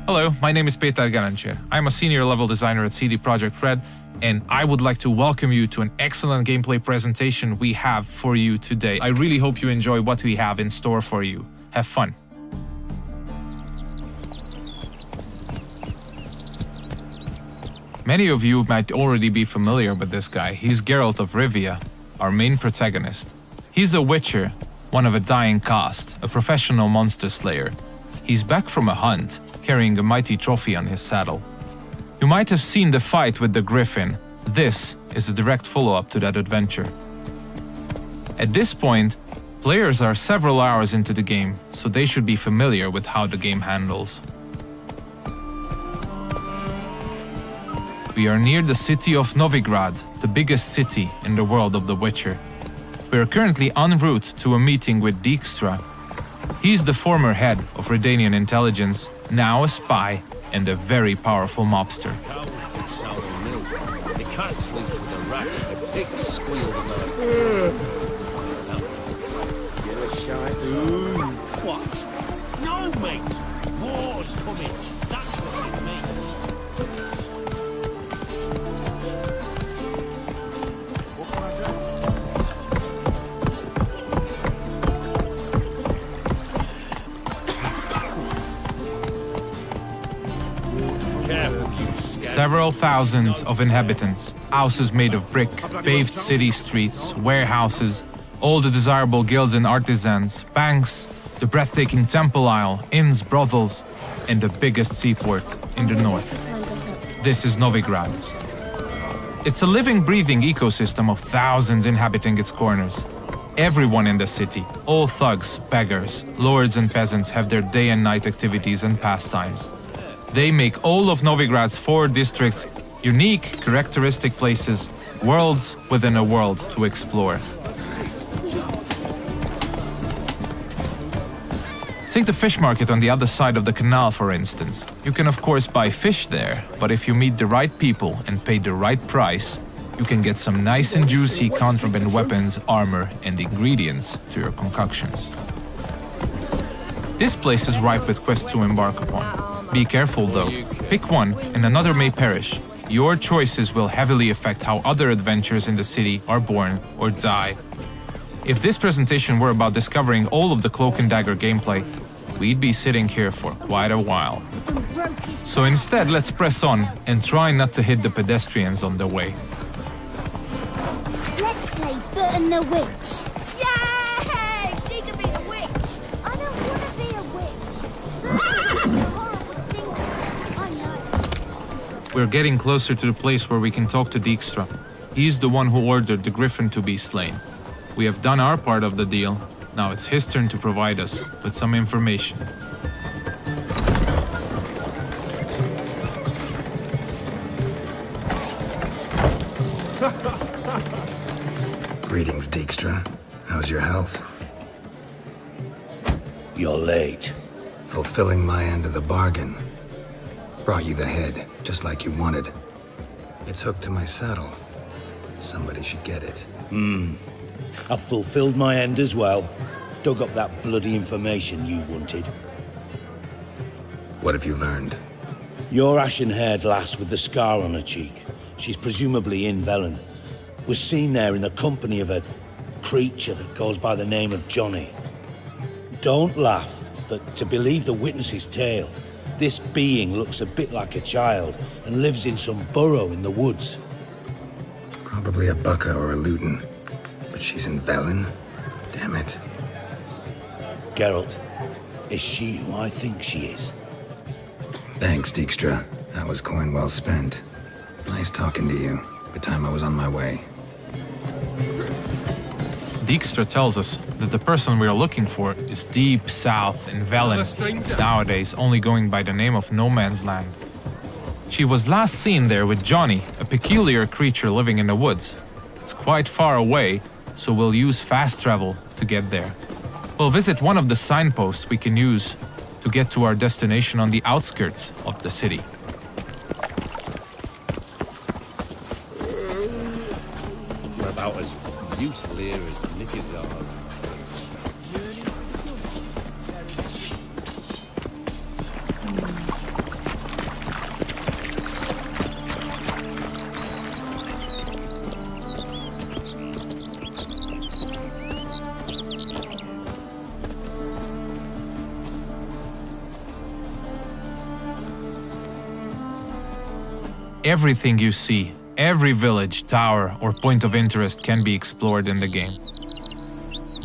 Hello, my name is Peter Garancher. I'm a senior level designer at CD Projekt Red, and I would like to welcome you to an excellent gameplay presentation we have for you today. I really hope you enjoy what we have in store for you. Have fun. Many of you might already be familiar with this guy. He's Geralt of Rivia, our main protagonist. He's a witcher, one of a dying caste, a professional monster slayer. He's back from a hunt, carrying a mighty trophy on his saddle. You might have seen the fight with the griffin. This is a direct follow-up to that adventure. At this point, players are several hours into the game, so they should be familiar with how the game handles. We are near the city of Novigrad, the biggest city in the world of The Witcher. We are currently en route to a meeting with Dijkstra. He's the former head of Redanian intelligence, now a spy and a very powerful mobster. Cows give sour milk. The cat sleeps with the rats. The pigs squeal the night. You're a shy. What? No, mate. War's coming. That's what it means. Several thousands of inhabitants, houses made of brick, paved city streets, warehouses, all the desirable guilds and artisans, banks, the breathtaking temple isle, inns, brothels, and the biggest seaport in the north. This is Novigrad. It's a living, breathing ecosystem of thousands inhabiting its corners. Everyone in the city, all thugs, beggars, lords and peasants have their day and night activities and pastimes. They make all of Novigrad's 4 districts unique, characteristic places, worlds within a world to explore. Take the fish market on the other side of the canal, for instance. You can of course buy fish there, but if you meet the right people and pay the right price, you can get some nice and juicy contraband weapons, armor, and ingredients to your concoctions. This place is ripe with quests to embark upon. Be careful though. Pick one and another may perish. Your choices will heavily affect how other adventures in the city are born or die. If this presentation were about discovering all of the Cloak and Dagger gameplay, we'd be sitting here for quite a while. So instead, let's press on and try not to hit the pedestrians on the way. Let's play Foot and the Witch. Yay! She can be a witch! I don't want to be a witch. Horrible stinker. I know. We're getting closer to the place where we can talk to Dijkstra. He's the one who ordered the griffin to be slain. We have done our part of the deal. Now it's his turn to provide us with some information. Greetings, Dijkstra. How's your health? You're late. Fulfilling my end of the bargain. Brought you the head, just like you wanted. It's hooked to my saddle. Somebody should get it. I've fulfilled my end as well. Dug up that bloody information you wanted. What have you learned? Your ashen-haired lass with the scar on her cheek, she's presumably in Velen, was seen there in the company of a creature that goes by the name of Johnny. Don't laugh, but to believe the witness's tale, this being looks a bit like a child and lives in some burrow in the woods. Probably a Bucca or a Luton. But she's in Velen? Damn it. Geralt, is she who I think she is? Thanks, Dijkstra. That was coin well spent. Nice talking to you. The time I was on my way. Dijkstra tells us that the person we are looking for is deep south in Velen, nowadays only going by the name of No Man's Land. She was last seen there with Johnny, a peculiar creature living in the woods. It's quite far away, so we'll use fast travel to get there. We'll visit one of the signposts we can use to get to our destination on the outskirts of the city. We're about as useful here as knickers are. Everything you see, every village, tower, or point of interest can be explored in the game.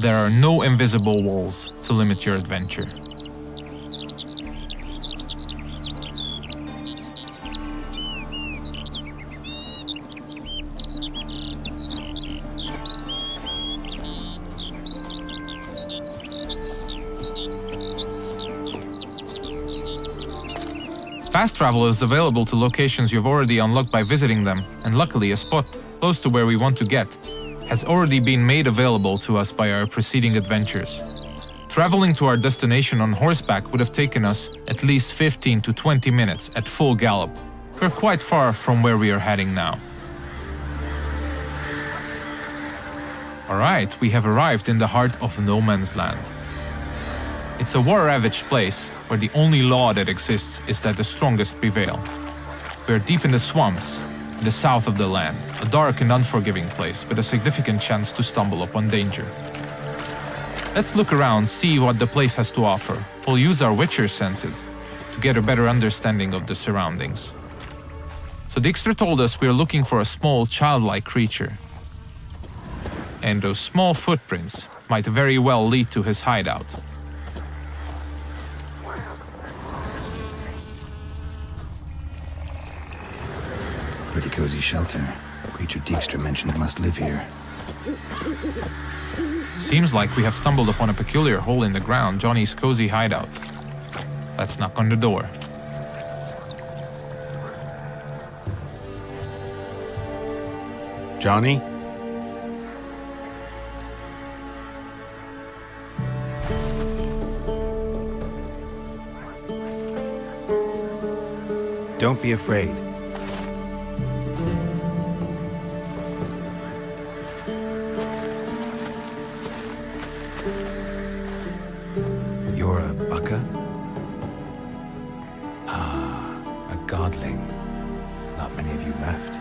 There are no invisible walls to limit your adventure. Fast travel is available to locations you've already unlocked by visiting them, and luckily a spot close to where we want to get has already been made available to us by our preceding adventures. Traveling to our destination on horseback would have taken us at least 15 to 20 minutes at full gallop. We're quite far from where we are heading now. Alright, we have arrived in the heart of no man's land. It's a war-ravaged place where the only law that exists is that the strongest prevail. We're deep in the swamps, in the south of the land, a dark and unforgiving place with a significant chance to stumble upon danger. Let's look around, see what the place has to offer. We'll use our Witcher senses to get a better understanding of the surroundings. So Dijkstra told us we're looking for a small, childlike creature. And those small footprints might very well lead to his hideout. Pretty cozy shelter. Creature Dijkstra mentioned must live here. Seems like we have stumbled upon a peculiar hole in the ground, Johnny's cozy hideout. Let's knock on the door. Johnny? Don't be afraid. You're a bucka? Ah, a Godling. Not many of you left.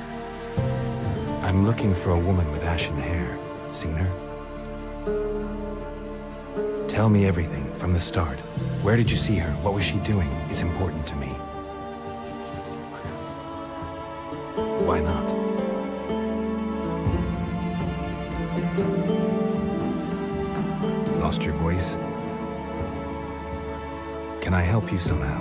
I'm looking for a woman with ashen hair. Seen her? Tell me everything from the start. Where did you see her? What was she doing? It's important to me. Why not? Lost your voice? Can I help you somehow?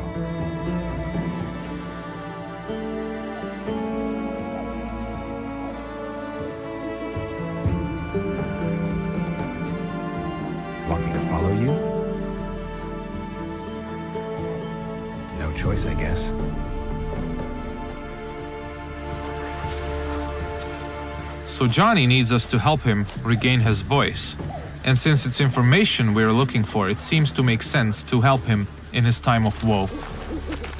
Want me to follow you? No choice, I guess. So Johnny needs us to help him regain his voice. And since it's information we're looking for, it seems to make sense to help him in his time of woe.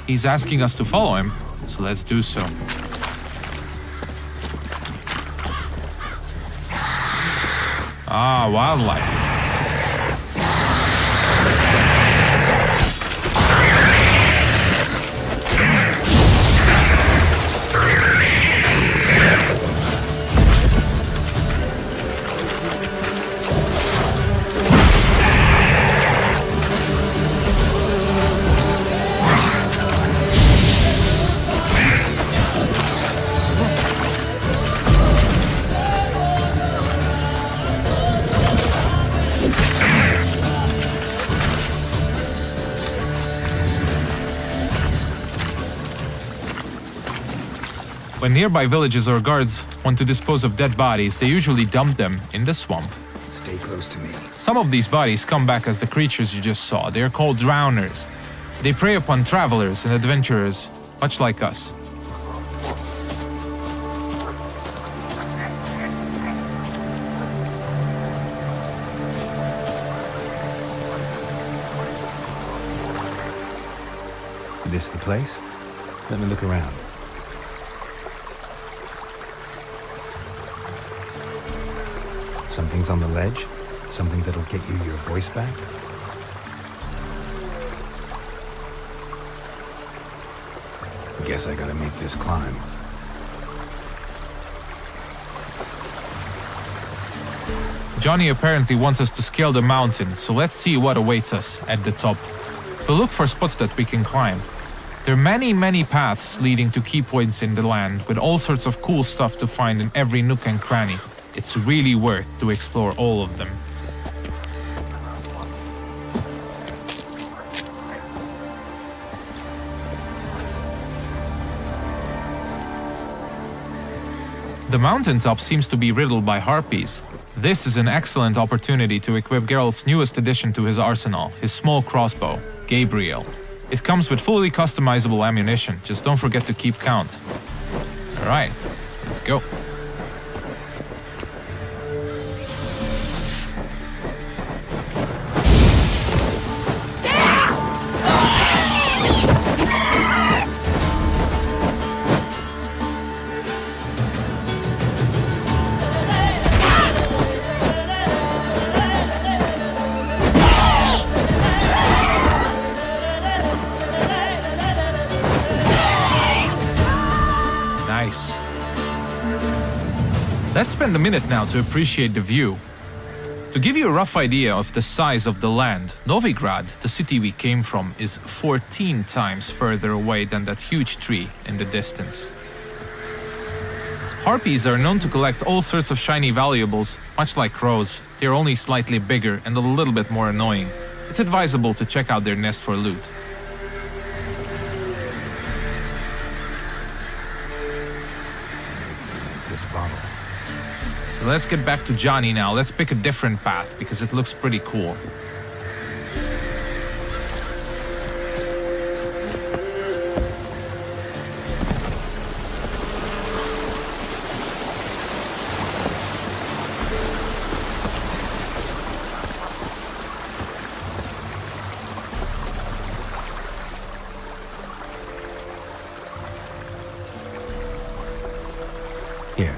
He's asking us to follow him, so let's do so. Ah, wildlife. When nearby villages or guards want to dispose of dead bodies, they usually dump them in the swamp. Stay close to me. Some of these bodies come back as the creatures you just saw. They are called drowners. They prey upon travelers and adventurers, much like us. This the place? Let me look around. Something's on the ledge? Something that'll get you your voice back? Guess I gotta make this climb. Johnny apparently wants us to scale the mountain, so let's see what awaits us at the top. We'll look for spots that we can climb. There are many paths leading to key points in the land, with all sorts of cool stuff to find in every nook and cranny. It's really worth to explore all of them. The mountaintop seems to be riddled by harpies. This is an excellent opportunity to equip Geralt's newest addition to his arsenal, his small crossbow, Gabriel. It comes with fully customizable ammunition, just don't forget to keep count. Alright, let's go. Let's spend a minute now to appreciate the view. To give you a rough idea of the size of the land, Novigrad, the city we came from, is 14 times further away than that huge tree in the distance. Harpies are known to collect all sorts of shiny valuables, much like crows. They're only slightly bigger and a little bit more annoying. It's advisable to check out their nest for loot. This bottle. So let's get back to Johnny now. Let's pick a different path because it looks pretty cool. Here.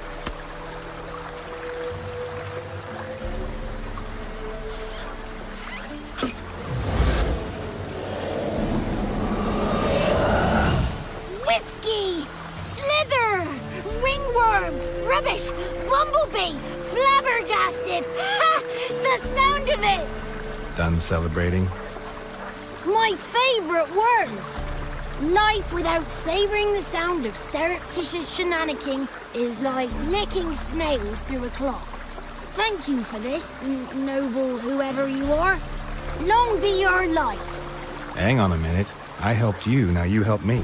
Whiskey! Slither! Ringworm! Rubbish! Bumblebee! Flabbergasted! Ha! The sound of it! Done celebrating? My favorite words! Life without savoring the sound of surreptitious shenanigans is like licking snails through a cloth. Thank you for this, noble whoever you are. Long be your life. Hang on a minute. I helped you, now you help me.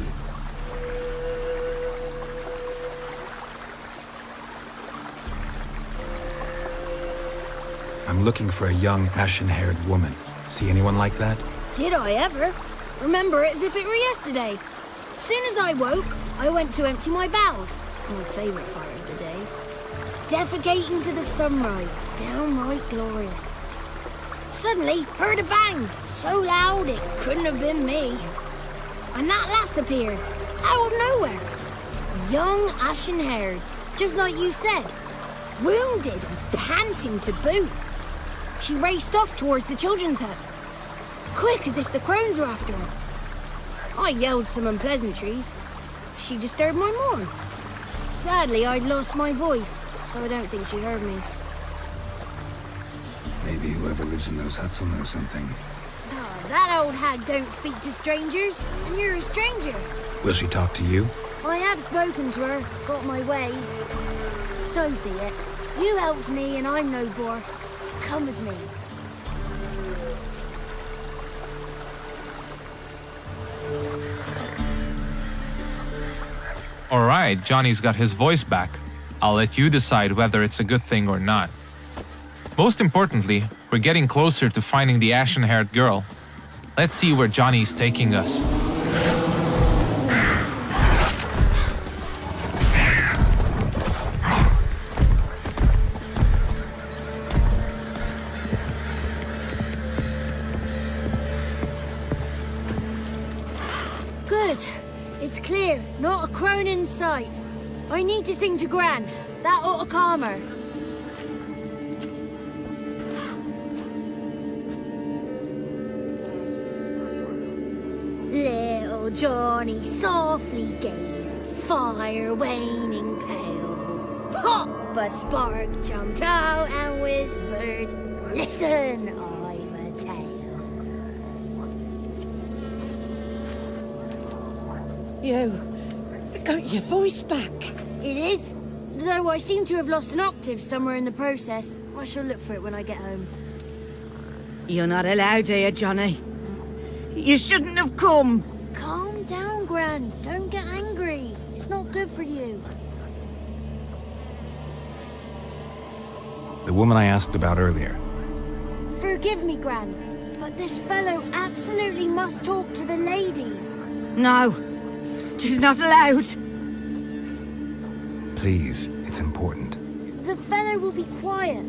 I'm looking for a young, ashen-haired woman. See anyone like that? Did I ever? Remember it as if it were yesterday. Soon as I woke, I went to empty my bowels. My favourite part of the day. Defecating to the sunrise. Downright glorious. Suddenly, heard a bang. So loud it couldn't have been me. And that lass appeared. Out of nowhere. Young, ashen-haired. Just like you said. Wounded and panting to boot. She raced off towards the children's house. Quick as if the crones were after her. I yelled some unpleasantries. She disturbed my morn. Sadly, I'd lost my voice, so I don't think she heard me. Maybe whoever lives in those huts will know something. Oh, that old hag don't speak to strangers, and you're a stranger. Will she talk to you? I have spoken to her, got my ways. So be it. You helped me, and I'm no bore. Come with me. Alright, Johnny's got his voice back. I'll let you decide whether it's a good thing or not. Most importantly, we're getting closer to finding the ashen-haired girl. Let's see where Johnny's taking us. Good. It's clear, not a crone in sight. I need to sing to Gran. That ought to calm her. Little Johnny softly gazed at fire waning pale. Pop! A spark jumped out and whispered, "Listen, I've a tale." You got your voice back. It is. Though I seem to have lost an octave somewhere in the process. I shall look for it when I get home. You're not allowed here, Johnny. You shouldn't have come. Calm down, Gran. Don't get angry. It's not good for you. The woman I asked about earlier. Forgive me, Gran, but this fellow absolutely must talk to the ladies. No, she's not allowed. Please, it's important. The fellow will be quiet.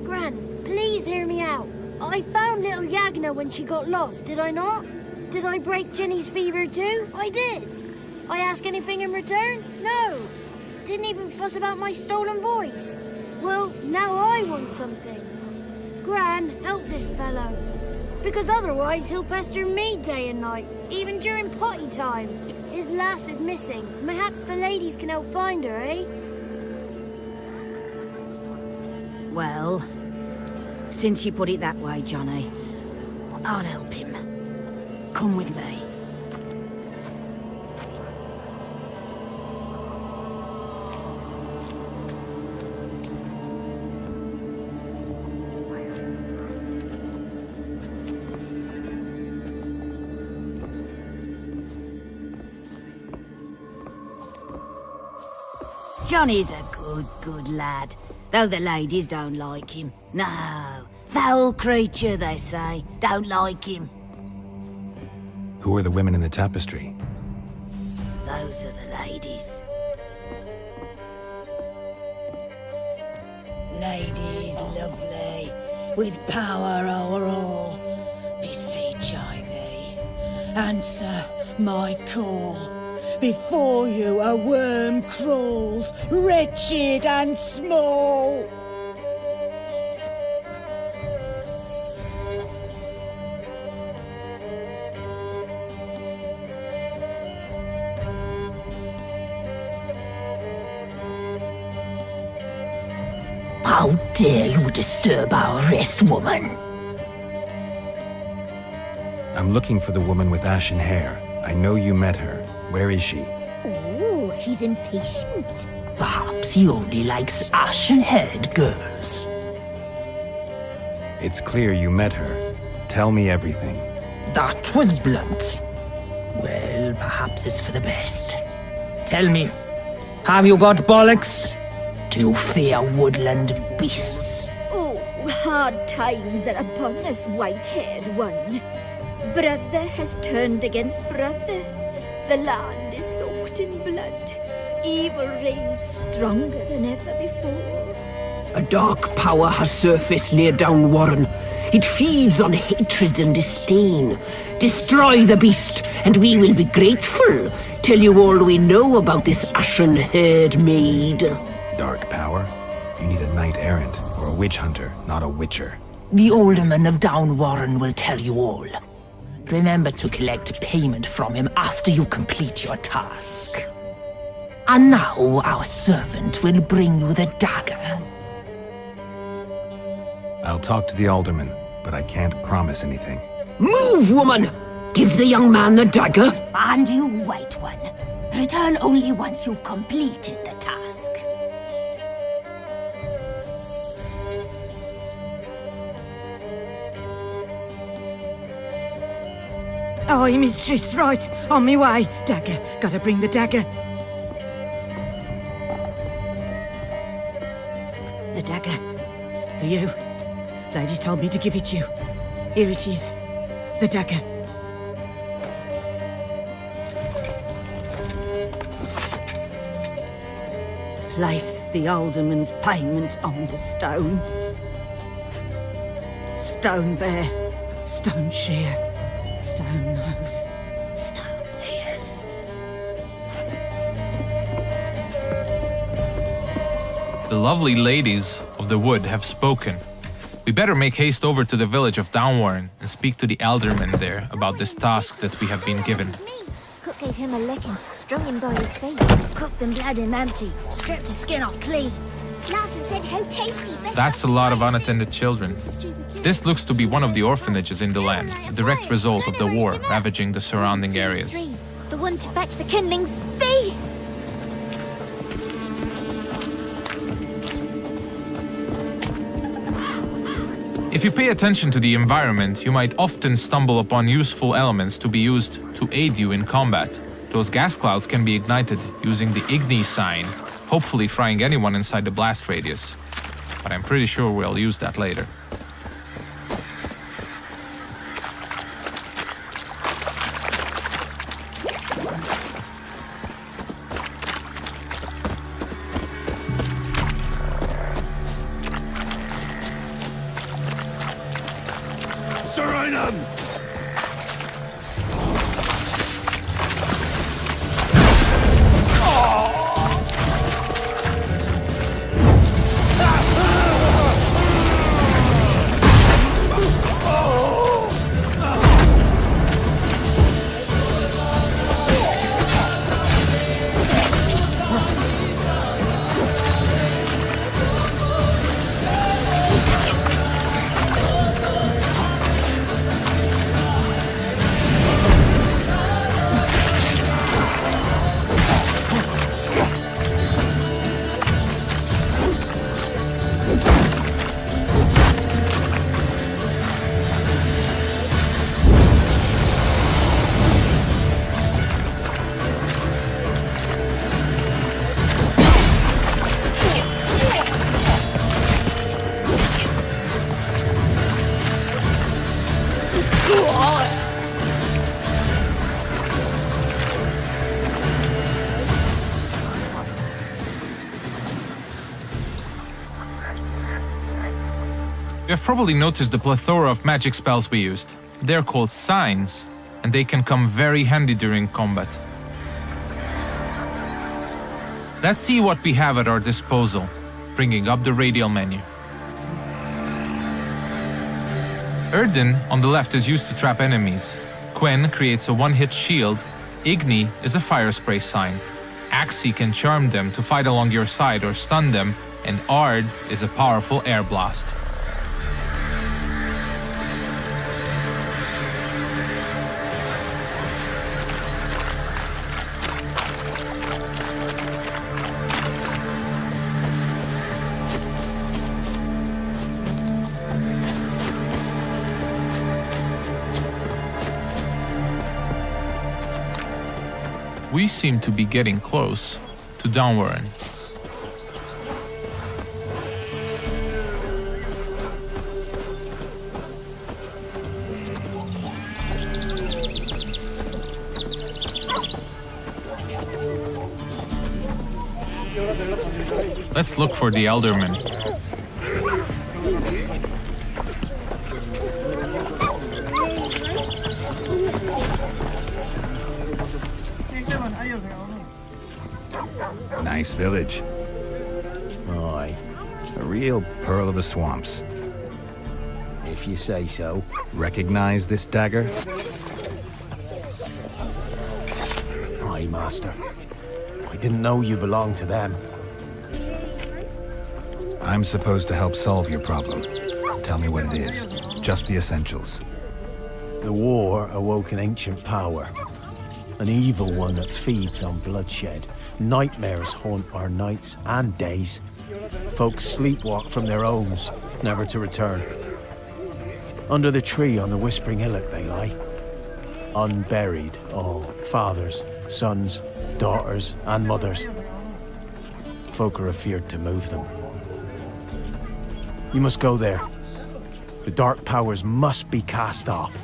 Gran, please hear me out. I found little Yagna when she got lost, did I not? Did I break Jenny's fever too? I did. I ask anything in return? No. Didn't even fuss about my stolen voice. Well, now I want something. Gran, help this fellow. Because otherwise he'll pester me day and night, even during potty time. His lass is missing. Perhaps the ladies can help find her, eh? Well, since you put it that way, Johnny, I'll help him. Come with me. Johnny's a good lad, though the ladies don't like him. No, foul creature, they say. Don't like him. Who are the women in the tapestry? Those are the ladies. Ladies lovely, with power o'er all. Beseech I thee, answer my call. Before you a worm crawls, wretched and small. How dare you disturb our rest, woman? I'm looking for the woman with ashen hair. I know you met her. Where is she? Oh, he's impatient. Perhaps he only likes ashen-haired girls. It's clear you met her. Tell me everything. That was blunt. Well, perhaps it's for the best. Tell me, have you got bollocks? Do you fear woodland beasts? Oh, hard times are upon us, white-haired one. Brother has turned against brother. The land is soaked in blood. Evil reigns stronger than ever before. A dark power has surfaced near Downwarren. It feeds on hatred and disdain. Destroy the beast, and we will be grateful. Tell you all we know about this ashen-haired maid. Dark power? You need a knight-errant or a witch hunter, not a witcher. The alderman of Downwarren will tell you all. Remember to collect payment from him after you complete your task. And now our servant will bring you the dagger. I'll talk to the alderman, but I can't promise anything. Move, woman! Give the young man the dagger. And you, white one, return only once you've completed the task. Aye, mistress, right. On me way. Dagger. Gotta bring the dagger. The dagger. For you. Ladies told me to give it you. Here it is. The dagger. Place the alderman's payment on the stone. Stone there. Stone shear. Stone nose, stone ears. The lovely ladies of the wood have spoken. We better make haste over to the village of Downwarren and speak to the alderman there about this task that we have been given. Cook gave him a licking, strung him by his feet, cooked and bled him empty, stripped his skin off clean. Laughed and said how tasty. That's a lot of unattended children. This looks to be one of the orphanages in the land, a direct result of the war ravaging the surrounding areas. The one to fetch the kindlings, they... If you pay attention to the environment, you might often stumble upon useful elements to be used to aid you in combat. Those gas clouds can be ignited using the Igni sign, hopefully frying anyone inside the blast radius. But I'm pretty sure we'll use that later. You have probably noticed the plethora of magic spells we used. They're called signs, and they can come very handy during combat. Let's see what we have at our disposal, bringing up the radial menu. Erden on the left is used to trap enemies. Quen creates a one-hit shield. Igni is a fire spray sign. Axi can charm them to fight along your side or stun them, and Ard is a powerful air blast. We seem to be getting close to Downwarren. Let's look for the Elderman. Nice village. Aye, A real pearl of the swamps. if you say so. Recognize this dagger? Aye, Master. I didn't know you belonged to them. I'm supposed to help solve your problem. Tell me what it is. Just the essentials. The war awoke an ancient power. An evil one that feeds on bloodshed. Nightmares haunt our nights and days. Folks sleepwalk from their homes, never to return. Under the tree on the Whispering Hillock they lie. Unburied, all. Fathers, sons, daughters, and mothers. Folk are afeard to move them. You must go there. The dark powers must be cast off.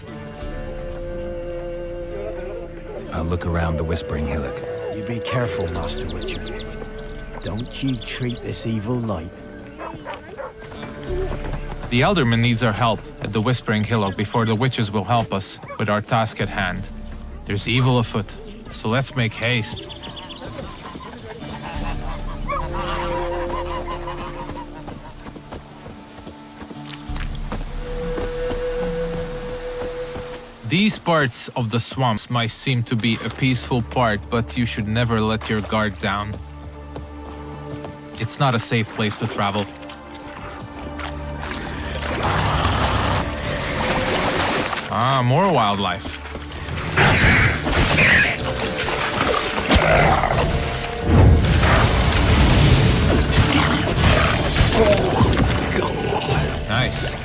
I'll look around the Whispering Hillock. You be careful, Master Witcher. Don't you treat this evil light. The Elderman needs our help at the Whispering Hillock before the witches will help us with our task at hand. There's evil afoot, so let's make haste. These parts of the swamps might seem to be a peaceful part, but you should never let your guard down. It's not a safe place to travel. Ah, more wildlife. Nice.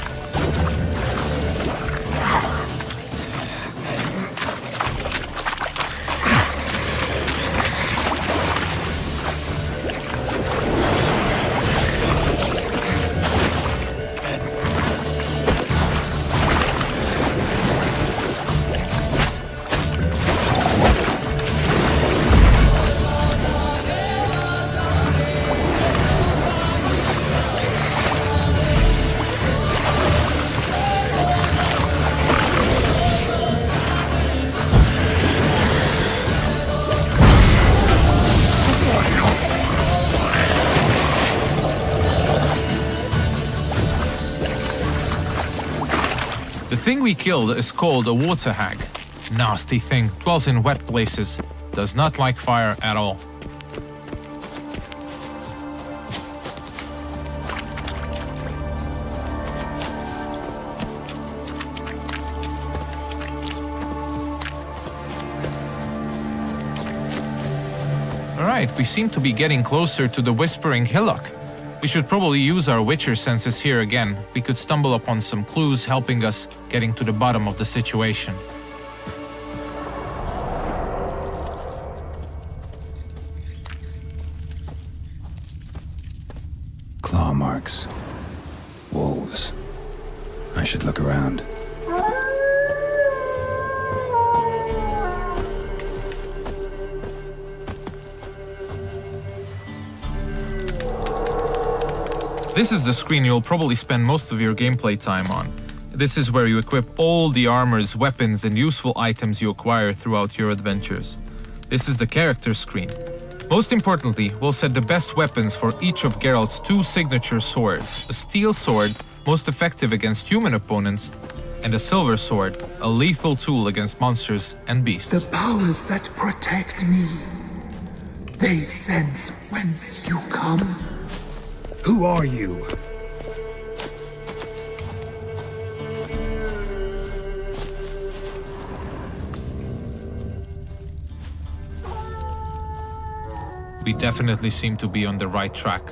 The thing we killed is called a water hag. Nasty thing, dwells in wet places, does not like fire at all. Alright, we seem to be getting closer to the Whispering Hillock. We should probably use our Witcher senses here again. We could stumble upon some clues helping us getting to the bottom of the situation. Claw marks. Wolves. I should look around. This is the screen you'll probably spend most of your gameplay time on. This is where you equip all the armors, weapons, and useful items you acquire throughout your adventures. This is the character screen. Most importantly, we'll set the best weapons for each of Geralt's 2 signature swords. A steel sword, most effective against human opponents, and a silver sword, a lethal tool against monsters and beasts. The powers that protect me, they sense whence you come. Who are you? We definitely seem to be on the right track.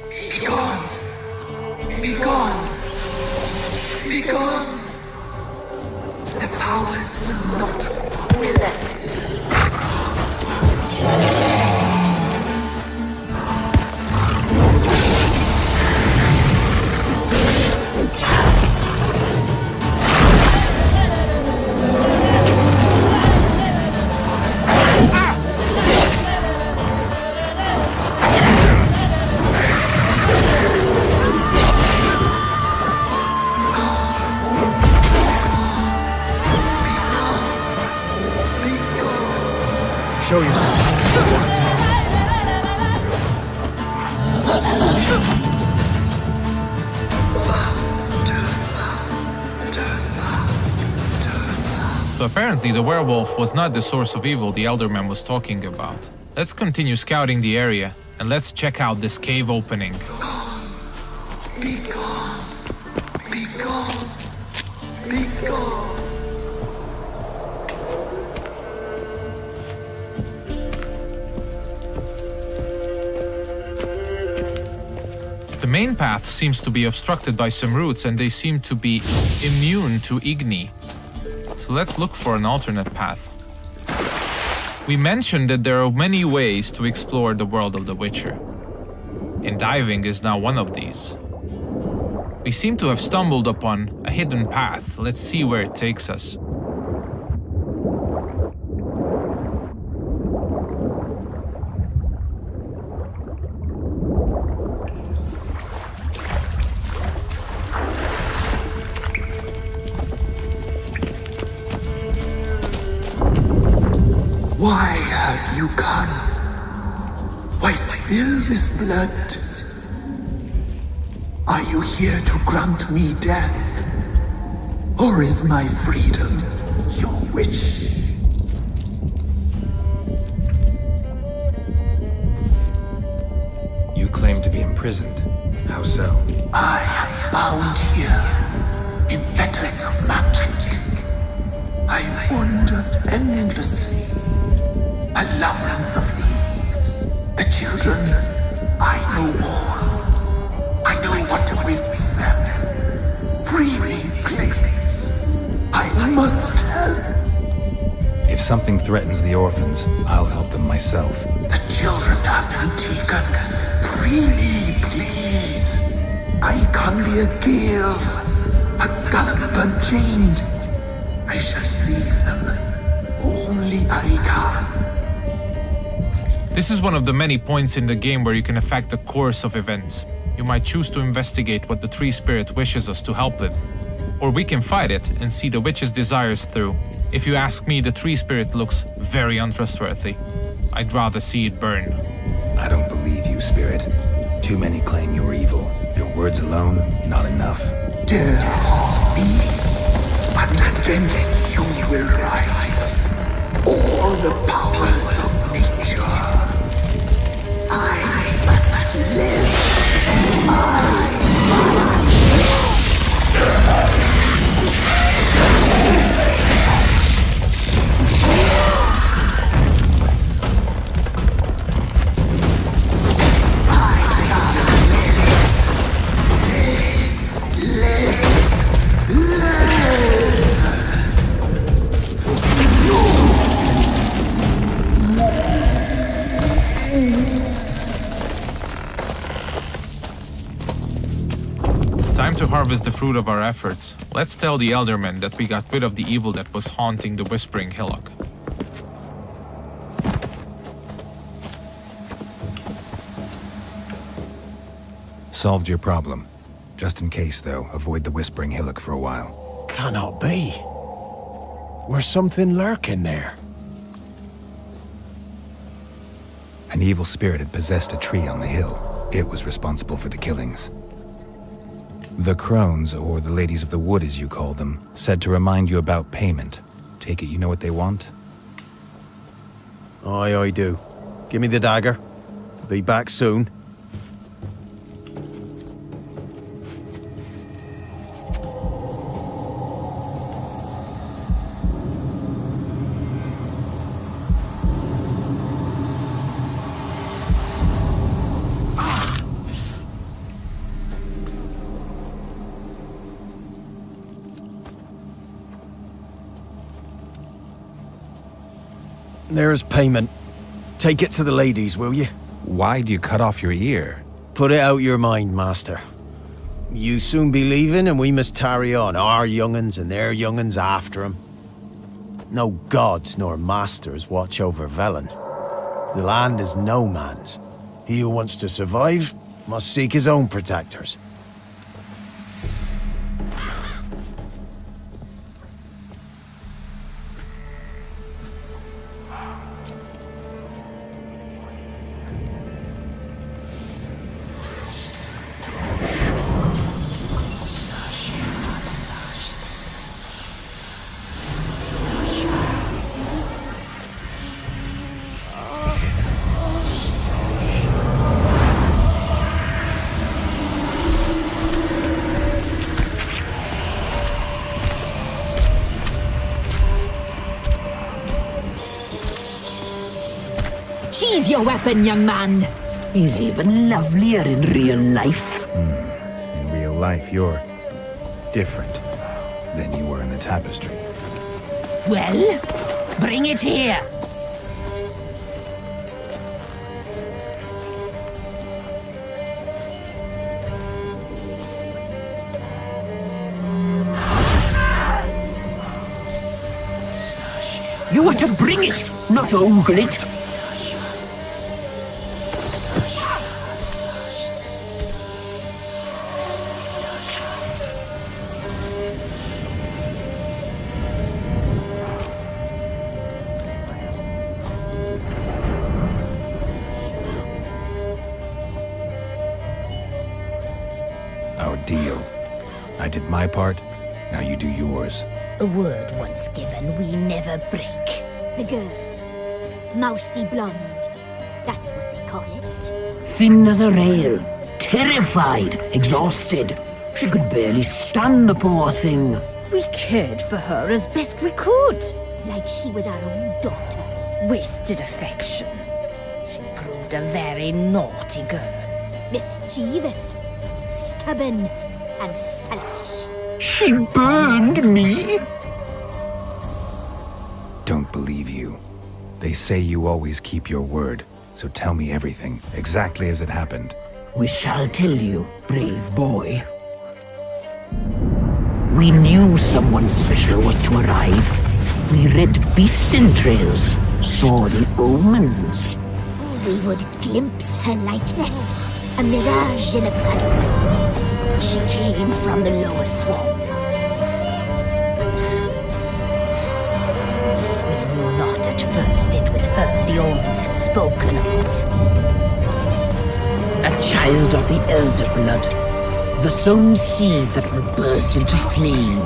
Be gone! Be gone! Be gone! The powers will not relent. Show yourself. So apparently the werewolf was not the source of evil the Elderman was talking about. Let's continue scouting the area, and let's check out this cave opening. Be gone! Be gone! Be gone! The main path seems to be obstructed by some roots, and they seem to be immune to Igni. So let's look for an alternate path. We mentioned that there are many ways to explore the world of The Witcher, and diving is now one of these. We seem to have stumbled upon a hidden path. Let's see where it takes us. Why have you come? Why spill this blood? Are you here to grant me death? Or is my freedom your wish? You claim to be imprisoned. How so? I am bound here in fetters of magic. I wandered endlessly. A labyrinth of leaves. The children, I know all. I know what to bring with them. Free me, please. I must help. If something threatens the orphans, I'll help them myself. The children have been taken. Free me, please. I can be a gale, a gallop unchained. I shall save them. Only I can. This is one of the many points in the game where you can affect the course of events. You might choose to investigate what the tree spirit wishes us to help with. Or we can fight it and see the witch's desires through. If you ask me, the tree spirit looks very untrustworthy. I'd rather see it burn. I don't believe you, Spirit. Too many claim you're evil. Your words alone, not enough. Dare harm me, and against you will rise all the powers of nature. I must live. Time to harvest the fruit of our efforts. Let's tell the Eldermen that we got rid of the evil that was haunting the Whispering Hillock. Solved your problem. Just in case, though, avoid the Whispering Hillock for a while. Cannot be. There's something lurking there. An evil spirit had possessed a tree on the hill. It was responsible for the killings. The crones, or the ladies of the wood as you call them, said to remind you about payment. Take it you know what they want? Aye, I do. Give me the dagger. Be back soon. There's payment. Take it to the ladies, will you? Why do you cut off your ear? Put it out your mind, master. You soon be leaving and we must tarry on, our young'uns and their young'uns after 'em. No gods nor masters watch over Velen. The land is no man's. He who wants to survive must seek his own protectors. Sheathe your weapon, young man. He's even lovelier in real life. In real life, you're different than you were in the tapestry. Well, bring it here. You are to bring it, not ogle it. Our deal. I did my part, now you do yours. A word once given, we never break. The girl. Mousy blonde. That's what they call it. Thin as a rail, terrified, exhausted. She could barely stand, the poor thing. We cared for her as best we could. Like she was our own daughter. Wasted affection. She proved a very naughty girl. Mischievous, stubborn, and selfish. She burned me. Don't believe you. They say you always keep your word, so tell me everything, exactly as it happened. We shall tell you, brave boy. We knew someone special was to arrive. We read beast entrails, saw the omens. We would glimpse her likeness, a mirage in a puddle. She came from the lower swamp. We knew not at first it was her the omens had spoken of. A child of the elder blood, the sown seed that will burst into flame.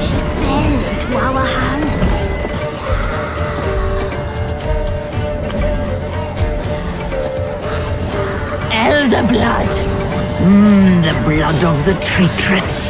She fell into our hands. Elder blood! The blood of the traitress.